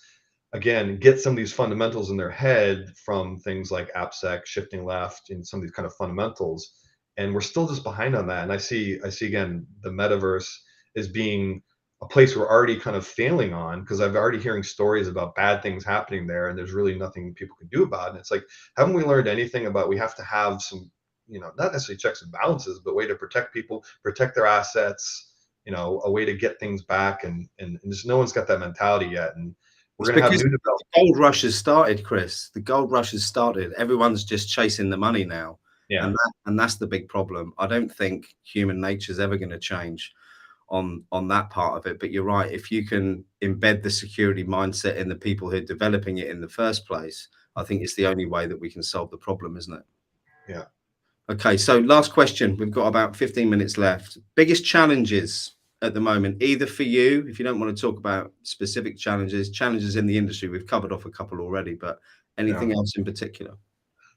again, get some of these fundamentals in their head from things like AppSec, shifting left, and some of these kind of fundamentals. And we're still just behind on that. And I see again, the metaverse as being a place we're already kind of failing on, because I've already hearing stories about bad things happening there, and there's really nothing people can do about it. And it's like, haven't we learned anything about, we have to have some, not necessarily checks and balances, but way to protect people, protect their assets, a way to get things back, and just no one's got that mentality yet. And we're It's going to have because new the development. gold rush has started, Chris. The gold rush has started. Everyone's just chasing the money now. Yeah. And that's the big problem. I don't think human nature is ever going to change on that part of it. But you're right. If you can embed the security mindset in the people who are developing it in the first place, I think it's the only way that we can solve the problem, isn't it? Yeah. Okay, so last question. We've got about 15 minutes left. Biggest challenges at the moment, either for you, if you don't want to talk about specific challenges in the industry. We've covered off a couple already, but anything else in particular?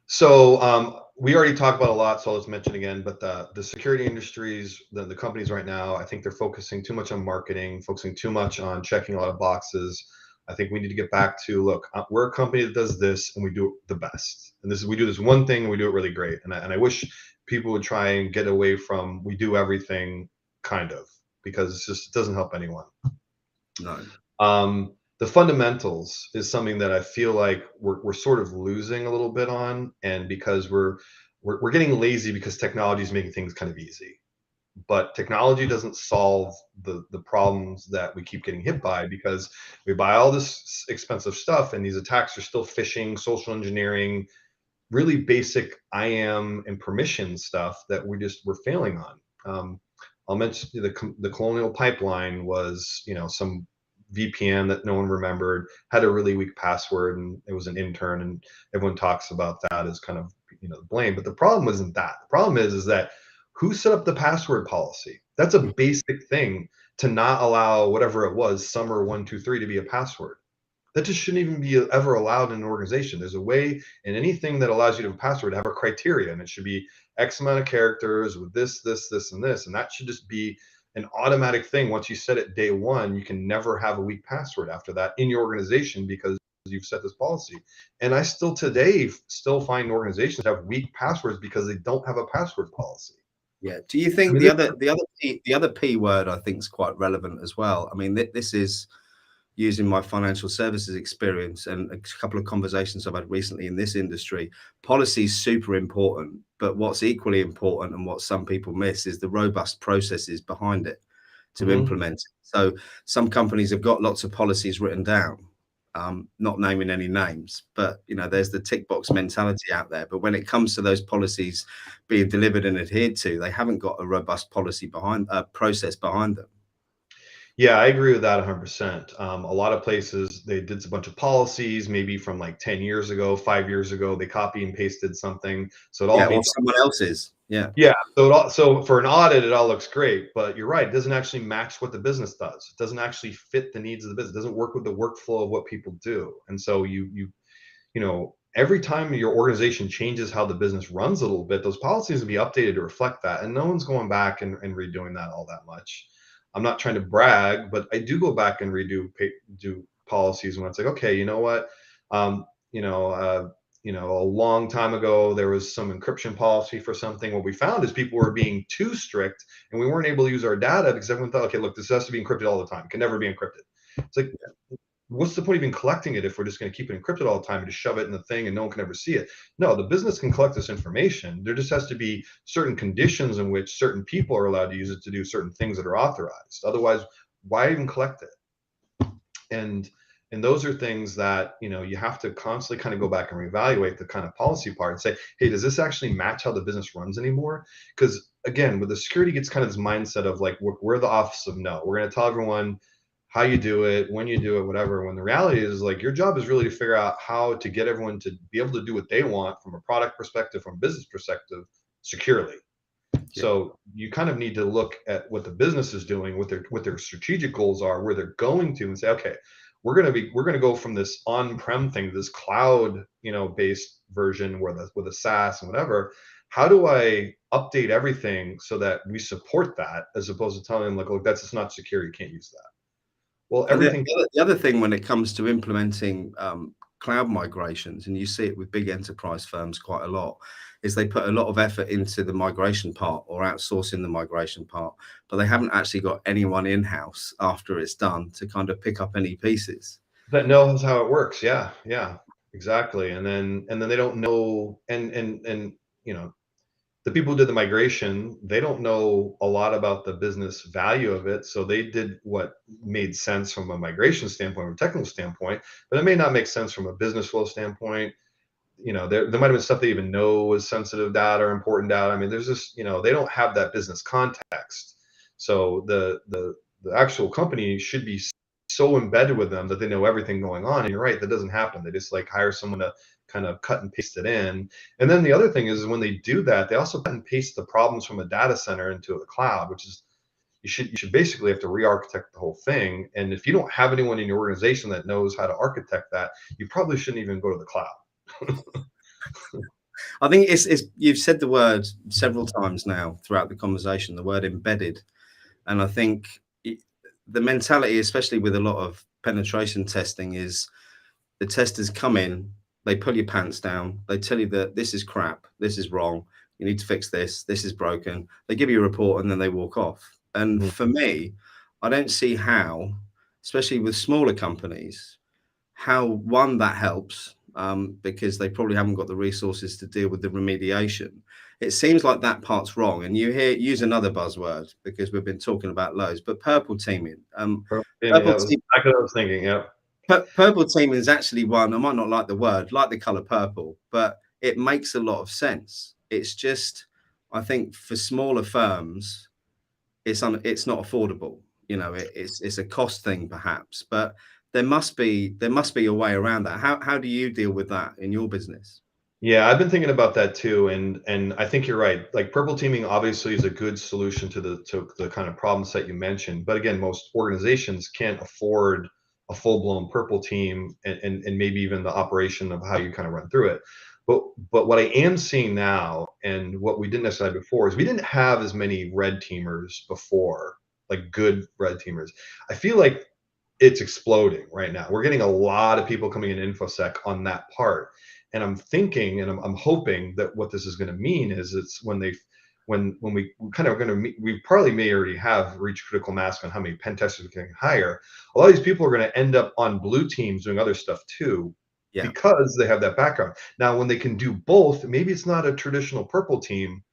So we already talked about a lot, so let's mention again. But the security industries, the companies right now, I think they're focusing too much on marketing, focusing too much on checking a lot of boxes. I think we need to get back to, look, we're a company that does this, and we do it the best. And we do this one thing, and we do it really great. And I wish people would try and get away from we do everything, kind of, because it doesn't help anyone. No. The fundamentals is something that I feel like we're sort of losing a little bit on, and because we're getting lazy, because technology is making things kind of easy. But technology doesn't solve the problems that we keep getting hit by, because we buy all this expensive stuff, and these attacks are still phishing, social engineering, really basic IAM and permission stuff that we're failing on. I'll mention the Colonial Pipeline was, some VPN that no one remembered, had a really weak password, and it was an intern, and everyone talks about that as kind of, the blame. But the problem isn't that. The problem is that who set up the password policy? That's a basic thing, to not allow whatever it was, summer123, to be a password. That just shouldn't even be ever allowed in an organization. There's a way in anything that allows you to have a password to have a criteria, and it should be X amount of characters with this, and this. And that should just be an automatic thing. Once you set it day one, you can never have a weak password after that in your organization, because you've set this policy. And I still today find organizations have weak passwords because they don't have a password policy. Yeah. Do you think the other P word, I think, is quite relevant as well? I mean, this is using my financial services experience and a couple of conversations I've had recently in this industry. Policy is super important, but what's equally important, and what some people miss, is the robust processes behind it to implement it. So some companies have got lots of policies written down, not naming any names, but there's the tick box mentality out there. But when it comes to those policies being delivered and adhered to, they haven't got a robust process behind them. Yeah, I agree with that 100%. A lot of places, they did a bunch of policies, maybe from like 10 years ago, 5 years ago. They copy and pasted something, so it all or meets someone else's. Yeah. Yeah. So for an audit, it all looks great, but you're right. It doesn't actually match what the business does. It doesn't actually fit the needs of the business. It doesn't work with the workflow of what people do. And so every time your organization changes how the business runs a little bit, those policies will be updated to reflect that. And no one's going back and redoing that all that much. I'm not trying to brag, but I do go back and do policies when it's like, okay, you know what? A long time ago, there was some encryption policy for something. What we found is people were being too strict, and we weren't able to use our data because everyone thought, okay, look, this has to be encrypted all the time. It can never be encrypted. It's like, what's the point of even collecting it if we're just going to keep it encrypted all the time and just shove it in the thing and no one can ever see it? No, the business can collect this information. There just has to be certain conditions in which certain people are allowed to use it to do certain things that are authorized. Otherwise, why even collect it? And those are things that, you know, you have to constantly kind of go back and reevaluate the kind of policy part and say, hey, does this actually match how the business runs anymore? Because again, with the security gets kind of this mindset of like, we're the office of no. We're going to tell everyone how you do it, when you do it, whatever. When the reality is like your job is really to figure out how to get everyone to be able to do what they want from a product perspective, from a business perspective, securely. Yeah. So you kind of need to look at what the business is doing, what their strategic goals are, where they're going to, and say, okay, we're going to go from this on-prem thing to this cloud, you know, based version where with a SaaS and whatever. How do I update everything so that we support that, as opposed to telling them like, look, that's just not secure, you can't use that. Well, And everything. the other thing when it comes to implementing cloud migrations, and you see it with big enterprise firms quite a lot, is they put a lot of effort into the migration part or outsourcing the migration part, but they haven't actually got anyone in-house after it's done to kind of pick up any pieces. That knows how it works. Yeah, exactly. And then they don't know, and you know, the people who did the migration, they don't know a lot about the business value of it. So they did what made sense from a migration standpoint, from a technical standpoint, but it may not make sense from a business flow standpoint. You know, there might have been stuff they even know was sensitive data or important data. I mean, there's just, you know, they don't have that business context. So the actual company should be so embedded with them that they know everything going on. And you're right, that doesn't happen. They just like hire someone to kind of cut and paste it in. And then the other thing is when they do that, they also cut and paste the problems from a data center into the cloud, which is you should basically have to re-architect the whole thing. And if you don't have anyone in your organization that knows how to architect that, you probably shouldn't even go to the cloud. I think it's you've said the word several times now throughout the conversation, the word embedded. And I think the mentality, especially with a lot of penetration testing, is the testers come in, they pull your pants down, they tell you that this is crap, this is wrong, you need to fix this, this is broken. They give you a report and then they walk off. And for me, I don't see how, especially with smaller companies, how one that helps because they probably haven't got the resources to deal with the remediation. It seems like that part's wrong, and you hear use another buzzword because we've been talking about loads, but purple teaming. That was exactly what I was thinking. Yeah. Purple teaming is actually one. I might not like the word, like the color purple, but it makes a lot of sense. It's just, I think for smaller firms, it's not affordable. You know, it's a cost thing perhaps, but there must be a way around that. How do you deal with that in your business? Yeah, I've been thinking about that too, and I think you're right. Like purple teaming obviously is a good solution to the kind of problems that you mentioned. But again, most organizations can't afford a full-blown purple team and maybe even the operation of how you kind of run through it. But what I am seeing now, and what we didn't necessarily have before, is we didn't have as many red teamers before, like good red teamers. I feel like it's exploding right now. We're getting a lot of people coming in InfoSec on that part. And I'm thinking and I'm hoping that what this is going to mean is it's when we kind of going to we probably may already have reached critical mass on how many pen testers we can hire. A lot of these people are going to end up on blue teams doing other stuff too, Yeah, because they have that background. Now, when they can do both, maybe it's not a traditional purple team,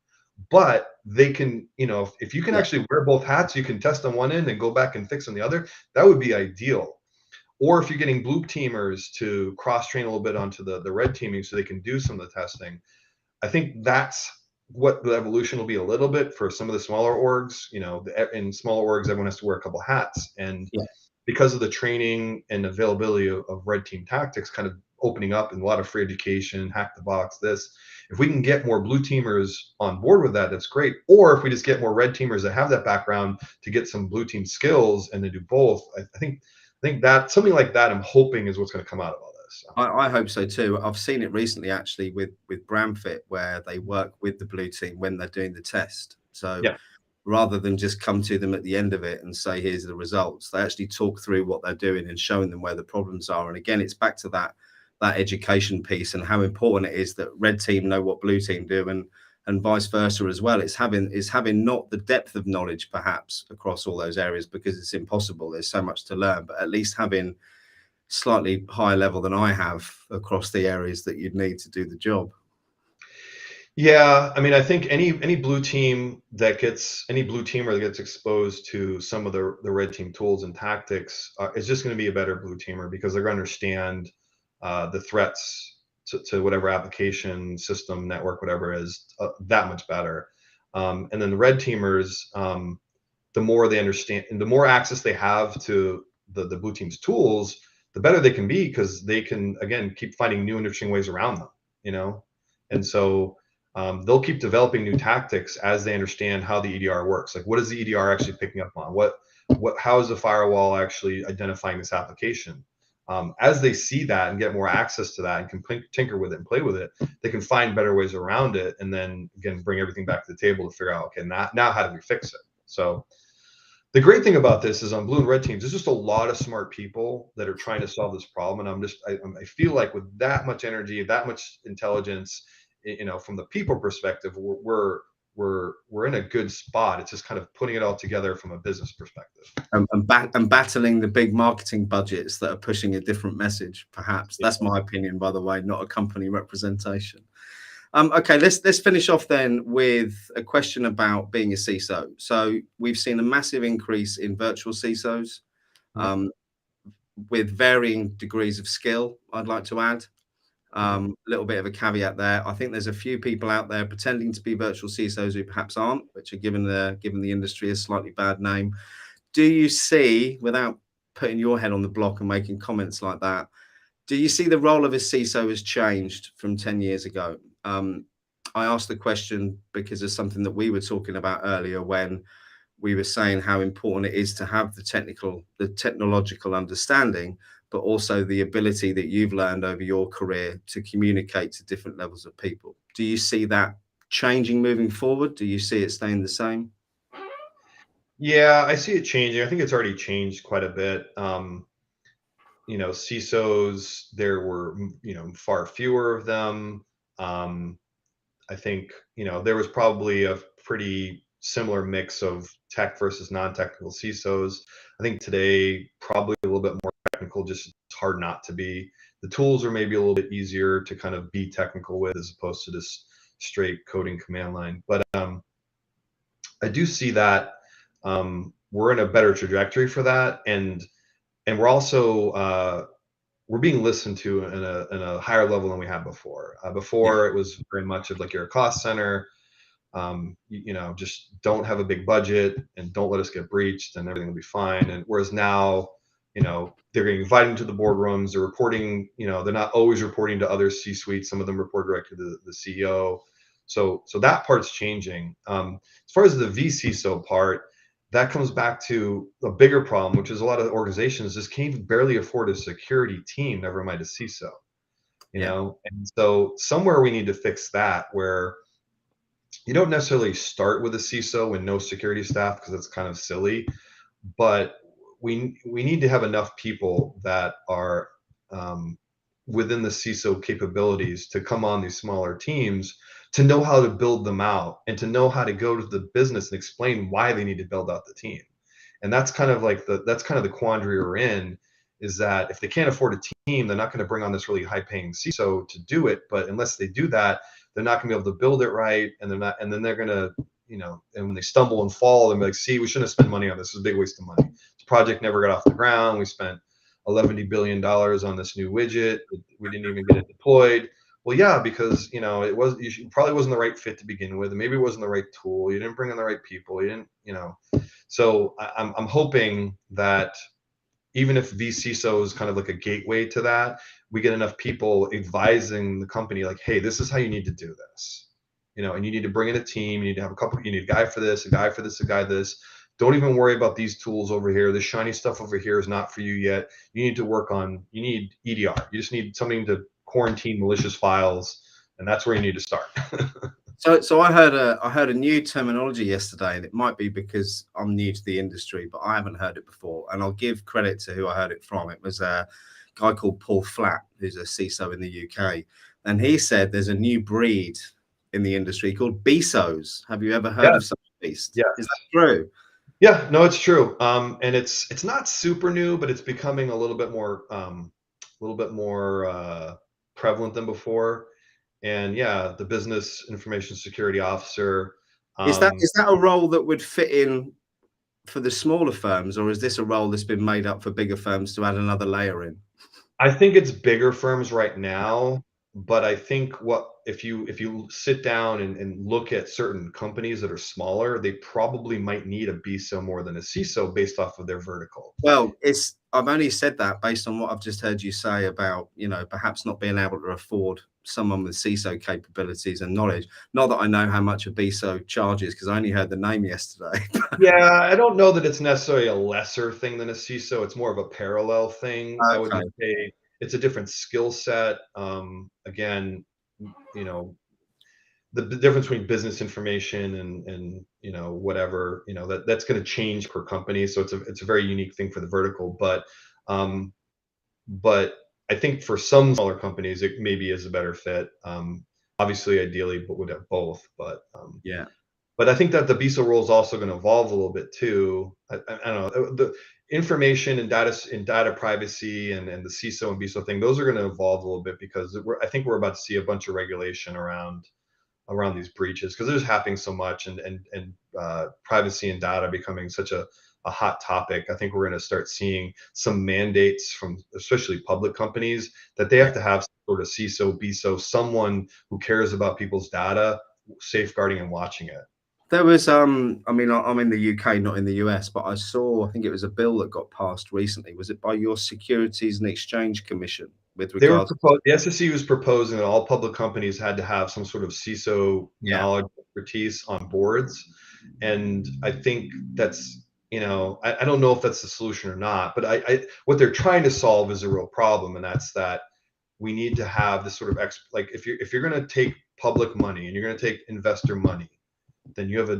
but they can, you know, if you can yeah, actually wear both hats, you can test on one end and go back and fix on the other. That would be ideal. Or if you're getting blue teamers to cross train a little bit onto the red teaming so they can do some of the testing, I think that's what the evolution will be a little bit for some of the smaller orgs. You know, in smaller orgs, everyone has to wear a couple hats. And yeah. because of the training and availability of red team tactics kind of opening up and a lot of free education, hack the box, this, if we can get more blue teamers on board with that, that's great. Or if we just get more red teamers that have that background to get some blue team skills and they do both, I think that something like that, I'm hoping is what's going to come out of all this. So. I hope so too. I've seen it recently actually with Bramfit where they work with the blue team when they're doing the test. So Yeah. rather than just come to them at the end of it and say, here's the results, they actually talk through what they're doing and showing them where the problems are. And again, it's back to that education piece and how important it is that red team know what blue team do and vice versa as well. It's having not the depth of knowledge perhaps across all those areas because it's impossible. There's so much to learn, but at least having slightly higher level than I have across the areas that you'd need to do the job. Yeah, I mean, I think any blue team that gets any blue teamer that gets exposed to some of the red team tools and tactics is just going to be a better blue teamer, because they're going to understand the threats to whatever application, system, network, whatever is that much better. And then the red teamers, the more they understand and the more access they have to the blue team's tools, the better they can be, because they can again keep finding new interesting ways around them, you know. And so they'll keep developing new tactics as they understand how the EDR works. Like, what is the EDR actually picking up on? How is the firewall actually identifying this application? As they see that and get more access to that and can tinker with it and play with it, they can find better ways around it, and then again bring everything back to the table to figure out, okay, now how do we fix it? So the great thing about this is on blue and red teams, there's just a lot of smart people that are trying to solve this problem, and I feel like with that much energy, that much intelligence, you know, from the people perspective, we're in a good spot. It's just kind of putting it all together from a business perspective. And battling the big marketing budgets that are pushing a different message, perhaps. That's my opinion, by the way, not a company representation. Okay, let's finish off then with a question about being a CISO. So we've seen a massive increase in virtual CISOs, with varying degrees of skill, I'd like to add. A little bit of a caveat there. I think there's a few people out there pretending to be virtual CISOs who perhaps aren't, which are given the industry a slightly bad name. Do you see, without putting your head on the block and making comments like that, do you see the role of a CISO has changed from 10 years ago? I asked the question because of something that we were talking about earlier, when we were saying how important it is to have the technological understanding, but also the ability that you've learned over your career to communicate to different levels of people. Do you see that changing moving forward? Do you see it staying the same? Yeah, I see it changing. I think it's already changed quite a bit. You know, CISOs, there were, you know, far fewer of them. I think, you know, there was probably a pretty similar mix of tech versus non-technical CISOs. I think today, probably a little bit more technical, just it's hard not to be. The tools are maybe a little bit easier to kind of be technical with, as opposed to just straight coding command line. But I do see that we're in a better trajectory for that, and we're also we're being listened to in a higher level than we had before. Before it was very much of like, you're a cost center, you know, just don't have a big budget and don't let us get breached and everything will be fine. And whereas now, you know, they're getting invited into the boardrooms, they're reporting, you know, they're not always reporting to other C-suites. Some of them report directly to the CEO. So that part's changing. As far as the vCISO part, that comes back to a bigger problem, which is a lot of organizations just can't even barely afford a security team, never mind a CISO, you know? And so somewhere we need to fix that, where you don't necessarily start with a CISO and no security staff, because it's kind of silly, but we need to have enough people that are within the CISO capabilities to come on these smaller teams, to know how to build them out and to know how to go to the business and explain why they need to build out the team. And that's kind of like that's kind of the quandary we're in, is that if they can't afford a team, they're not going to bring on this really high paying CISO to do it. But unless they do that, they're not going to be able to build it right. And then they're going to, you know, and when they stumble and fall, they're like, see, we shouldn't have spent money on this. It's a big waste of money. This project never got off the ground. We spent $11 billion on this new widget. We didn't even get it deployed. Well, yeah, because, you know, probably wasn't the right fit to begin with. And maybe it wasn't the right tool. You didn't bring in the right people. You didn't, you know. So I'm hoping that even if vCISO is kind of like a gateway to that, we get enough people advising the company, like, hey, this is how you need to do this, you know, and you need to bring in a team. You need to have you need a guy for this, a guy for this, a guy this. Don't even worry about these tools over here. The shiny stuff over here is not for you yet. You need to work on, you need EDR. You just need something to quarantine malicious files, and that's where you need to start. So I heard a new terminology yesterday, and it might be because I'm new to the industry, but I haven't heard it before. And I'll give credit to who I heard it from. It was a guy called Paul Flatt, who's a CISO in the UK, and he said there's a new breed in the industry called BISOs. Have you ever heard of such a beast? Yeah. Is that true? Yeah, no, it's true. And it's not super new, but it's becoming a little bit more a little bit more prevalent than before. And yeah, the business information security officer. Is that a role that would fit in for the smaller firms, or is this a role that's been made up for bigger firms to add another layer in? I think it's bigger firms right now, but I think what if you sit down and look at certain companies that are smaller, they probably might need a BISO more than a CISO based off of their vertical. Well, I've only said that based on what I've just heard you say about, perhaps not being able to afford someone with CISO capabilities and knowledge. Not that I know how much a BISO charges, because I only heard the name yesterday. Yeah, I don't know that it's necessarily a lesser thing than a CISO. It's more of a parallel thing. I would Okay. just say it's a different skill set. Again, you know, the difference between business information and whatever, that's going to change per company. So it's a very unique thing for the vertical, um, but I think for some smaller companies it maybe is a better fit. Obviously, ideally, but would have both. Yeah. But I think that the BISO role is also going to evolve a little bit too. I don't know, the information and data privacy and the CISO and BISO thing. Those are going to evolve a little bit because I think we're about to see a bunch of regulation around these breaches because they're just happening so much, and privacy and data becoming such a hot topic. I think we're going to start seeing some mandates from especially public companies that they have to have some sort of CISO, BISO, someone who cares about people's data, safeguarding and watching it. There was, I mean, I'm in the UK, not in the US, but I think it was a bill that got passed recently. Was it by your Securities and Exchange Commission with They were regards? the SEC was proposing that all public companies had to have some sort of CISO Yeah, knowledge, expertise on boards, and I think that's I don't know if that's the solution or not, but what they're trying to solve is a real problem, and that's that we need to have this sort of like if you're going to take public money and you're going to take investor money, then you have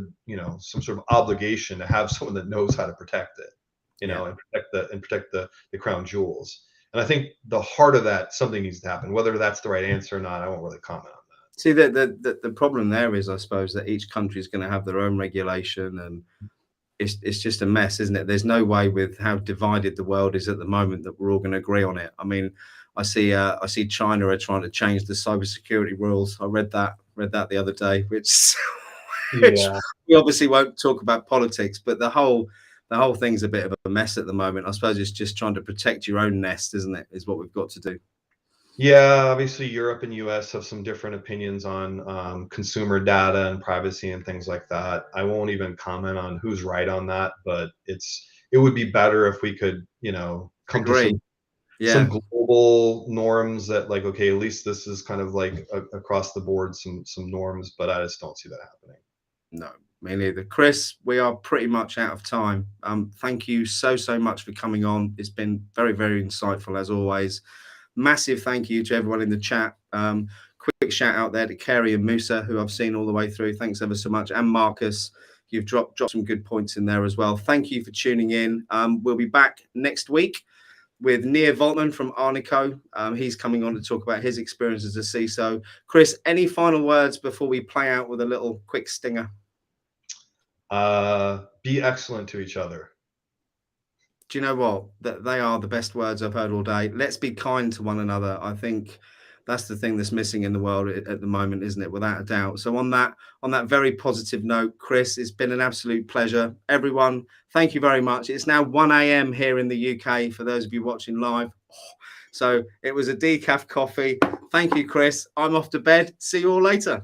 some sort of obligation to have someone that knows how to protect it, yeah. and protect the crown jewels. And I think the heart of that, something needs to happen. Whether that's the right answer or not, I won't really comment on that. See, the problem there is, I suppose, that each country is going to have their own regulation, and it's just a mess, isn't it? There's no way, with how divided the world is at the moment, that we're all going to agree on it. I mean, I see China are trying to change the cybersecurity rules. I read that the other day, which which Yeah. we obviously won't talk about politics, but the whole thing's a bit of a mess at the moment. I suppose it's just trying to protect your own nest, isn't it? Is what we've got to do. Yeah, obviously Europe and US have some different opinions on consumer data and privacy and things like that. I won't even comment on who's right on that, but it would be better if we could, come to Agree. some Yeah. global norms that, like, okay, at least this is kind of like across the board some norms, but I just don't see that happening. No, me neither. Chris, we are pretty much out of time. Thank you so much for coming on. It's been very, very insightful as always. Massive thank you to everyone in the chat. Quick shout out there to Kerry and Musa, who I've seen all the way through. Thanks ever so much. And Marcus, you've dropped some good points in there as well. Thank you for tuning in. We'll be back next week with Nir Voltman from Arnico. He's coming on to talk about his experience as a CISO. Chris, any final words before we play out with a little quick stinger? Be excellent to each other. Do you know what? That they are the best words I've heard all day. Let's be kind to one another. I think that's the thing that's missing in the world at the moment, isn't it? Without a doubt. So on that very positive note, Chris, it's been an absolute pleasure. Everyone, thank you very much. It's now 1 a.m. here in the UK for those of you watching live. So it was a decaf coffee. Thank you, Chris. I'm off to bed. See you all later.